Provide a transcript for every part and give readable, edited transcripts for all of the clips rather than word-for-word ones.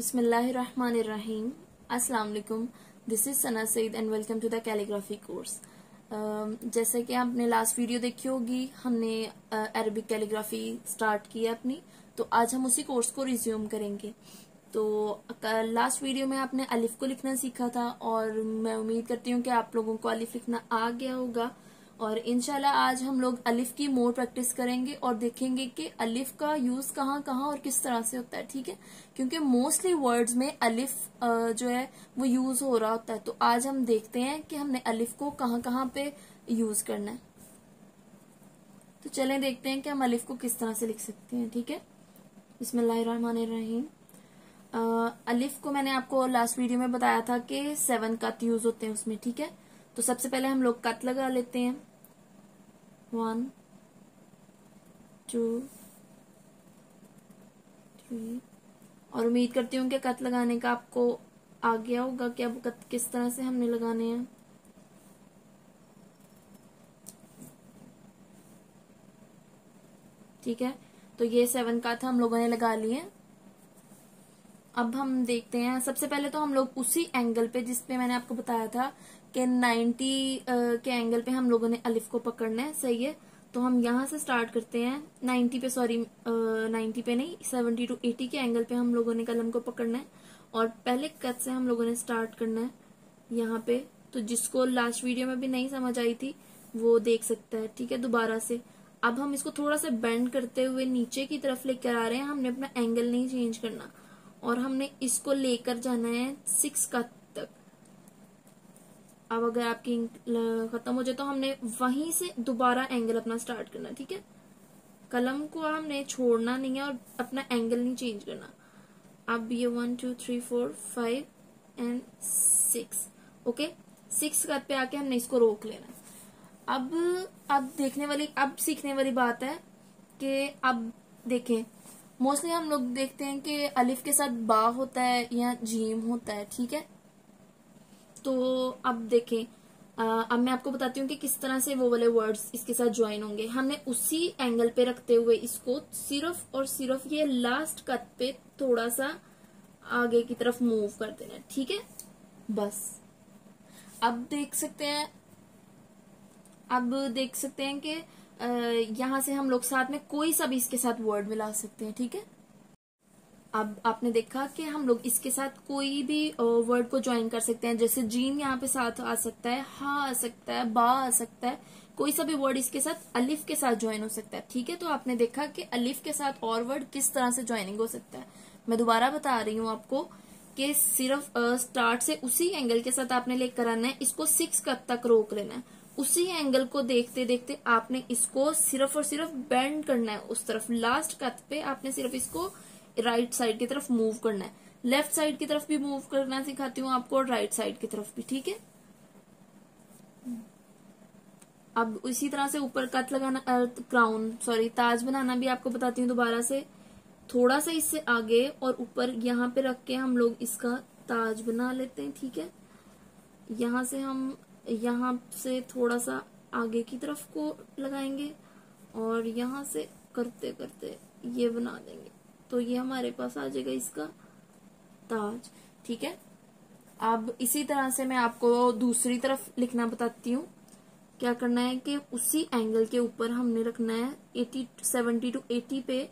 बिस्मिल्लाहिर्रहमानिर्रहीम। अस्सलाम वालेकुम। This is Sana Saeed and welcome to the calligraphy course. जैसे कि आपने लास्ट वीडियो देखी होगी, हमने अरबिक कैलीग्राफी स्टार्ट की है अपनी, तो आज हम उसी कोर्स को रिज्यूम करेंगे। तो लास्ट वीडियो में आपने अलिफ को लिखना सीखा था और मैं उम्मीद करती हूँ कि आप लोगों को अलिफ लिखना आ गया होगा। और इंशाल्लाह आज हम लोग अलिफ की मोर प्रैक्टिस करेंगे और देखेंगे कि अलिफ का यूज कहाँ कहाँ और किस तरह से होता है। ठीक है, क्योंकि मोस्टली वर्ड्स में अलिफ जो है वो यूज हो रहा होता है। तो आज हम देखते हैं कि हमने अलिफ को कहाँ कहाँ पे यूज करना है। तो चलें देखते हैं कि हम अलिफ को किस तरह से लिख सकते हैं। ठीक है, बिस्मिल्लाहिर्रहमानिर्रहीम। अलिफ को मैंने आपको लास्ट वीडियो में बताया था कि 7 कत यूज होते हैं उसमें। ठीक है, तो सबसे पहले हम लोग कत लगा लेते हैं। 1 2 3 और उम्मीद करती हूँ कि कत लगाने का आपको आ गया होगा कि अब कत किस तरह से हमने लगाने हैं। ठीक है, तो ये 7 कत हम लोगों ने लगा लिए। अब हम देखते हैं, सबसे पहले तो हम लोग उसी एंगल पे जिसपे मैंने आपको बताया था कि 90 के एंगल पे हम लोगों ने अलिफ को पकड़ना है। सही है, तो हम यहाँ से स्टार्ट करते हैं 90 पे, सॉरी 90 पे नहीं, 70 to 80 के एंगल पे हम लोगों ने कलम को पकड़ना है और पहले कट से हम लोगों ने स्टार्ट करना है यहाँ पे। तो जिसको लास्ट वीडियो में भी नहीं समझ आई थी वो देख सकता है। ठीक है, दोबारा से अब हम इसको थोड़ा सा बेंड करते हुए नीचे की तरफ लेकर आ रहे हैं। हमने अपना एंगल नहीं चेंज करना और हमने इसको लेकर जाना है 6 कट तक। अब अगर आपकी खत्म हो जाए तो हमने वहीं से दोबारा एंगल अपना स्टार्ट करना। ठीक है, कलम को हमने छोड़ना नहीं है और अपना एंगल नहीं चेंज करना। अब ये 1 2 3 4 5 एंड 6। ओके, 6 कट पे आके हमने इसको रोक लेना। अब सीखने वाली बात है कि अब देखें, मोस्टली हम लोग देखते हैं कि अलिफ के साथ बा होता है या जीम होता है। ठीक है, तो अब देखें, अब मैं आपको बताती हूँ कि किस तरह से वो वाले वर्ड्स इसके साथ ज्वाइन होंगे। हमने उसी एंगल पे रखते हुए इसको सिर्फ और सिर्फ ये लास्ट कट पे थोड़ा सा आगे की तरफ मूव कर देना है। ठीक है, बस अब देख सकते हैं कि यहाँ से हम लोग साथ में कोई सा भी इसके साथ वर्ड मिला सकते हैं। ठीक है, अब आपने देखा कि हम लोग इसके साथ कोई भी वर्ड को ज्वाइन कर सकते हैं। जैसे जीम यहाँ पे साथ आ सकता है, हा आ सकता है, बा आ सकता है, कोई सा भी वर्ड इसके साथ अलिफ के साथ ज्वाइन हो सकता है। ठीक है, तो आपने देखा कि अलिफ के साथ और वर्ड किस तरह से ज्वाइनिंग हो सकता है। मैं दोबारा बता रही हूँ आपको कि सिर्फ स्टार्ट से उसी एंगल के साथ आपने लेकर आना है, इसको 6 कट तक रोक लेना है। उसी एंगल को देखते देखते आपने इसको सिर्फ और सिर्फ बेंड करना है उस तरफ। लास्ट कट पे आपने सिर्फ इसको राइट साइड की तरफ मूव करना है। लेफ्ट साइड की तरफ भी मूव करना सिखाती हूँ आपको और राइट साइड की तरफ भी। ठीक है, अब इसी तरह से ऊपर कट लगाना, ताज बनाना भी आपको बताती हूँ दोबारा से। थोड़ा सा इससे आगे और ऊपर यहाँ पे रख के हम लोग इसका ताज बना लेते हैं। ठीक है, यहाँ से थोड़ा सा आगे की तरफ को लगाएंगे और यहाँ से करते करते ये बना देंगे, तो ये हमारे पास आ जाएगा इसका ताज। ठीक है, अब इसी तरह से मैं आपको दूसरी तरफ लिखना बताती हूँ। क्या करना है कि उसी एंगल के ऊपर हमने रखना है 70 to 80 पे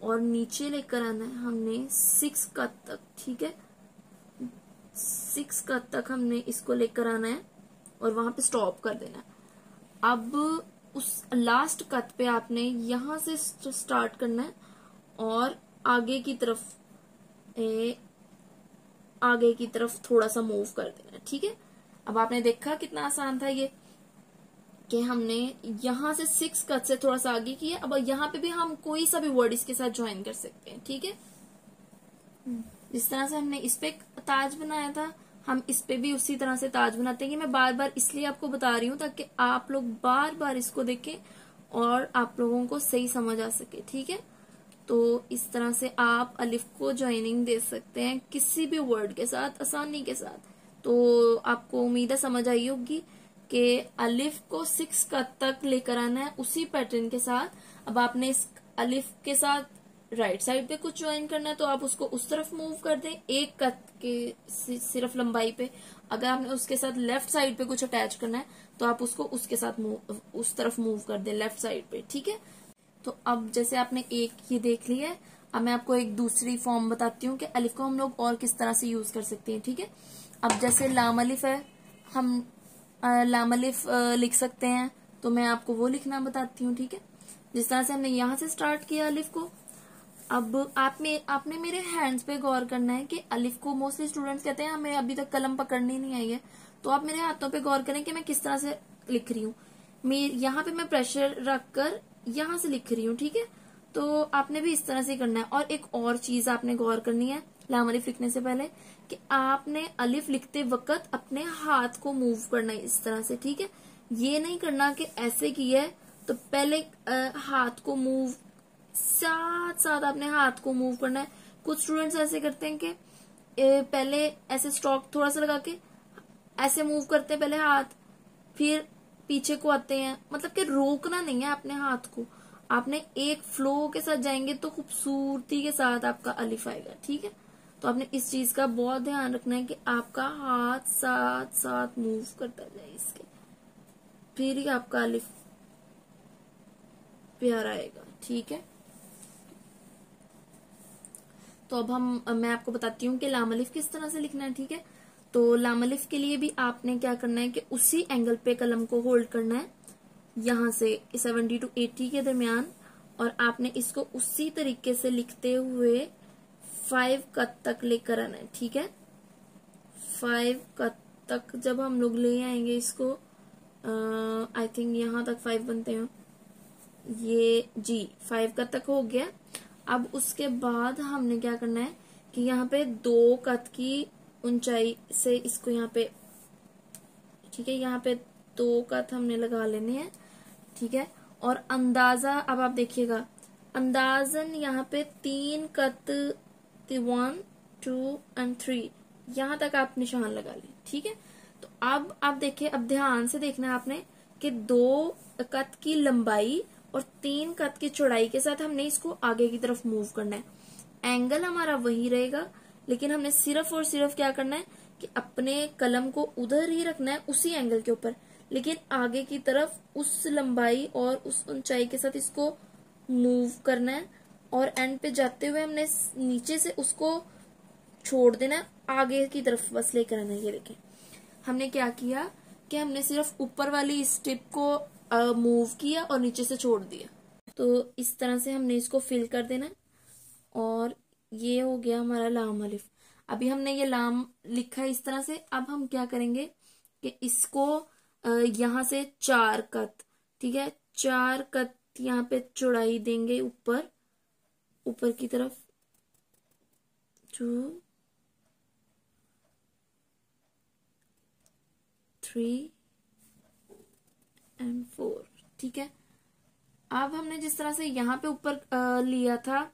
और नीचे लेकर आना है हमने 6 कट तक। ठीक है, 6 कट तक हमने इसको लेकर आना है और वहां पे स्टॉप कर देना है। अब उस लास्ट कट पे आपने यहां से स्टार्ट करना है और आगे की तरफ थोड़ा सा मूव कर देना है। ठीक है, अब आपने देखा कितना आसान था ये कि हमने यहाँ से 6 कट से थोड़ा सा आगे किया। अब यहाँ पे भी हम कोई सा भी वर्ड इसके साथ ज्वाइन कर सकते हैं। ठीक है, जिस तरह से हमने इस पे ताज बनाया था हम इस पे भी उसी तरह से ताज बनाते हैं। मैं बार बार इसलिए आपको बता रही हूँ ताकि आप लोग बार बार इसको देखें और आप लोगों को सही समझ आ सके। ठीक है, तो इस तरह से आप अलिफ को ज्वाइनिंग दे सकते हैं किसी भी वर्ड के साथ आसानी के साथ। तो आपको उम्मीद है समझ आई होगी कि अलिफ को 6 कट तक लेकर आना है उसी पैटर्न के साथ। अब आपने इस अलिफ के साथ राइट साइड पे कुछ ज्वाइन करना है तो आप उसको उस तरफ मूव कर दें, एक कट के सिर्फ लंबाई पे। अगर आपने उसके साथ लेफ्ट साइड पे कुछ अटैच करना है तो आप उसको उसके साथ उस तरफ मूव कर दें, लेफ्ट साइड पे, ठीक है। तो अब जैसे आपने एक ये देख लिया है, अब मैं आपको एक दूसरी फॉर्म बताती हूँ कि अलिफ को हम लोग और किस तरह से यूज कर सकते हैं, ठीक है। अब जैसे लाम अलिफ है, हम लाम अलिफ लिख सकते हैं, तो मैं आपको वो लिखना बताती हूँ, ठीक है। जिस तरह से हमने यहाँ से स्टार्ट किया अलिफ को, अब आपने मेरे हैंड्स पे गौर करना है कि अलिफ को मोस्टली स्टूडेंट्स कहते हैं हमें अभी तक कलम पकड़नी नहीं आई है, तो आप मेरे हाथों पे गौर करें कि मैं किस तरह से लिख रही हूँ। यहाँ पे मैं प्रेशर रखकर यहाँ से लिख रही हूँ, ठीक है। तो आपने भी इस तरह से करना है। और एक और चीज आपने गौर करनी है लाम अलिफ लिखने से पहले, कि आपने अलिफ लिखते वक्त अपने हाथ को मूव करना है इस तरह से, ठीक है। ये नहीं करना कि ऐसे किया है तो पहले हाथ को मूव, साथ साथ अपने हाथ को मूव करना है। कुछ स्टूडेंट्स ऐसे करते हैं कि पहले ऐसे स्ट्रोक थोड़ा सा लगा के ऐसे मूव करते हैं पहले हाथ, फिर पीछे को आते हैं, मतलब कि रोकना नहीं है अपने हाथ को। आपने एक फ्लो के साथ जाएंगे तो खूबसूरती के साथ आपका अलिफ आएगा, ठीक है। तो आपने इस चीज का बहुत ध्यान रखना है कि आपका हाथ साथ साथ मूव करता जाए इसके, फिर ही आपका अलिफ प्यारा आएगा, ठीक है। तो अब मैं आपको बताती हूँ कि लाम अलिफ किस तरह से लिखना है, ठीक है। तो लाम अलिफ के लिए भी आपने क्या करना है कि उसी एंगल पे कलम को होल्ड करना है, यहाँ से 70 to 80 के दरमियान, और आपने इसको उसी तरीके से लिखते हुए 5 कट तक लेकर आना है, ठीक है। 5 कट तक जब हम लोग ले आएंगे इसको, आई थिंक यहाँ तक 5 बनते हैं, ये जी 5 कट तक हो गया। अब उसके बाद हमने क्या करना है कि यहाँ पे 2 कट की ऊंचाई से इसको यहाँ पे, ठीक है, यहाँ पे 2 कट हमने लगा लेने हैं, ठीक है। और अंदाजा अब आप देखिएगा, अंदाजन यहाँ पे 3 कट, 1 2 एंड 3, यहाँ तक आप निशान लगा लें, ठीक है। तो अब आप देखिए, अब ध्यान से देखना है आपने कि 2 कट की लंबाई और 3 कट की चौड़ाई के साथ हमने इसको आगे की तरफ मूव करना है। एंगल हमारा वही रहेगा, लेकिन हमने सिर्फ और सिर्फ क्या करना है कि अपने कलम को उधर ही रखना है उसी एंगल के ऊपर, लेकिन आगे की तरफ उस लंबाई और उस ऊंचाई के साथ इसको मूव करना है, और एंड पे जाते हुए हमने नीचे से उसको छोड़ देना है, आगे की तरफ बस लेकर आना है। ये देखें, हमने क्या किया कि हमने सिर्फ ऊपर वाली स्टेप को मूव किया और नीचे से छोड़ दिया। तो इस तरह से हमने इसको फिल कर देना है, और ये हो गया हमारा लाम अलिफ। अभी हमने ये लाम लिखा है इस तरह से। अब हम क्या करेंगे कि इसको यहाँ से 4 कट, ठीक है, 4 कट यहाँ पे चौड़ाई देंगे ऊपर, ऊपर की तरफ 2 3 एंड 4, ठीक है। अब हमने जिस तरह से यहाँ पे ऊपर लिया था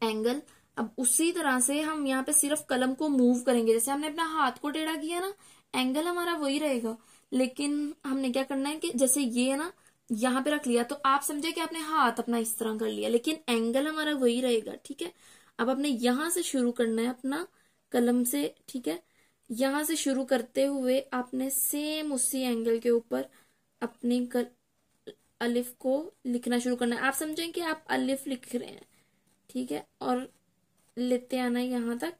एंगल, अब उसी तरह से हम यहाँ पे सिर्फ कलम को मूव करेंगे। जैसे हमने अपना हाथ को टेढ़ा किया ना, एंगल हमारा वही रहेगा, लेकिन हमने क्या करना है कि जैसे ये है ना, यहाँ पे रख लिया तो आप समझे कि आपने हाथ अपना इस तरह कर लिया, लेकिन एंगल हमारा वही रहेगा, ठीक है। अब आपने यहां से शुरू करना है अपना कलम से, ठीक है। यहां से शुरू करते हुए आपने सेम उसी एंगल के ऊपर अपनी अलिफ को लिखना शुरू करना है। आप समझें कि आप अलिफ लिख रहे हैं, ठीक है, और लेते आना है यहाँ तक।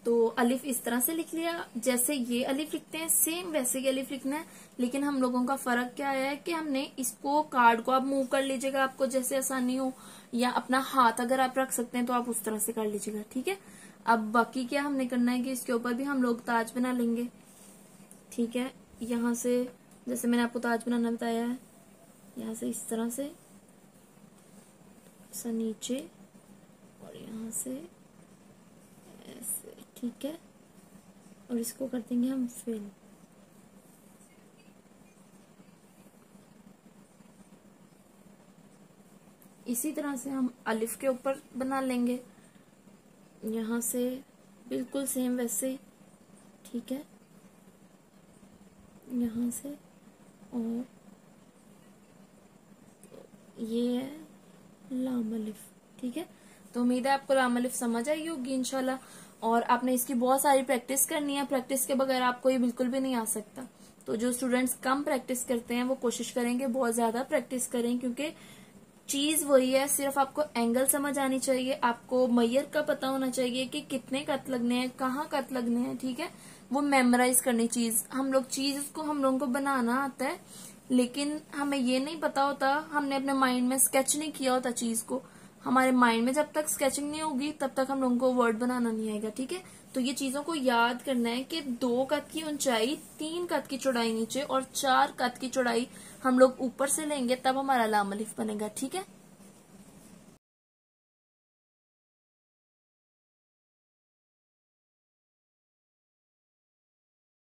तो अलिफ इस तरह से लिख लिया, जैसे ये अलिफ लिखते हैं सेम वैसे ही अलिफ लिखना है, लेकिन हम लोगों का फर्क क्या है कि हमने इसको, कार्ड को आप मूव कर लीजिएगा आपको जैसे आसानी हो, या अपना हाथ अगर आप रख सकते हैं तो आप उस तरह से कर लीजिएगा, ठीक है। अब बाकी क्या हमने करना है कि इसके ऊपर भी हम लोग ताज बना लेंगे, ठीक है। यहाँ से जैसे मैंने आपको ताज बनाना बताया है, यहाँ से इस तरह से नीचे, और यहाँ से ऐसे, ठीक है, और इसको कर देंगे हम फिल। इसी तरह से हम अलिफ के ऊपर बना लेंगे, यहाँ से बिल्कुल सेम वैसे ही, ठीक है, यहाँ से, और ये है लाम अलिफ। ठीक है, तो उम्मीद है आपको लाम अलिफ समझ आई होगी इंशाल्लाह। और आपने इसकी बहुत सारी प्रैक्टिस करनी है, प्रैक्टिस के बगैर आपको ये बिल्कुल भी नहीं आ सकता। तो जो स्टूडेंट्स कम प्रैक्टिस करते हैं वो कोशिश करेंगे बहुत ज्यादा प्रैक्टिस करें, क्योंकि चीज वही है, सिर्फ आपको एंगल समझ आनी चाहिए, आपको मैयर का पता होना चाहिए कि कितने कट लगने हैं, कहाँ कट लगने हैं। ठीक है, वो मेमोराइज करनी चीज, हम लोगों को बनाना आता है, लेकिन हमें ये नहीं पता होता, हमने अपने माइंड में स्केच नहीं किया होता चीज को। हमारे माइंड में जब तक स्केचिंग नहीं होगी तब तक हम लोगों को वर्ड बनाना नहीं आएगा। ठीक है, तो ये चीजों को याद करना है कि 2 कद की ऊंचाई, 3 कद की चौड़ाई नीचे और 4 कद की चौड़ाई हम लोग ऊपर से लेंगे, तब हमारा लाम अलिफ बनेगा। ठीक है।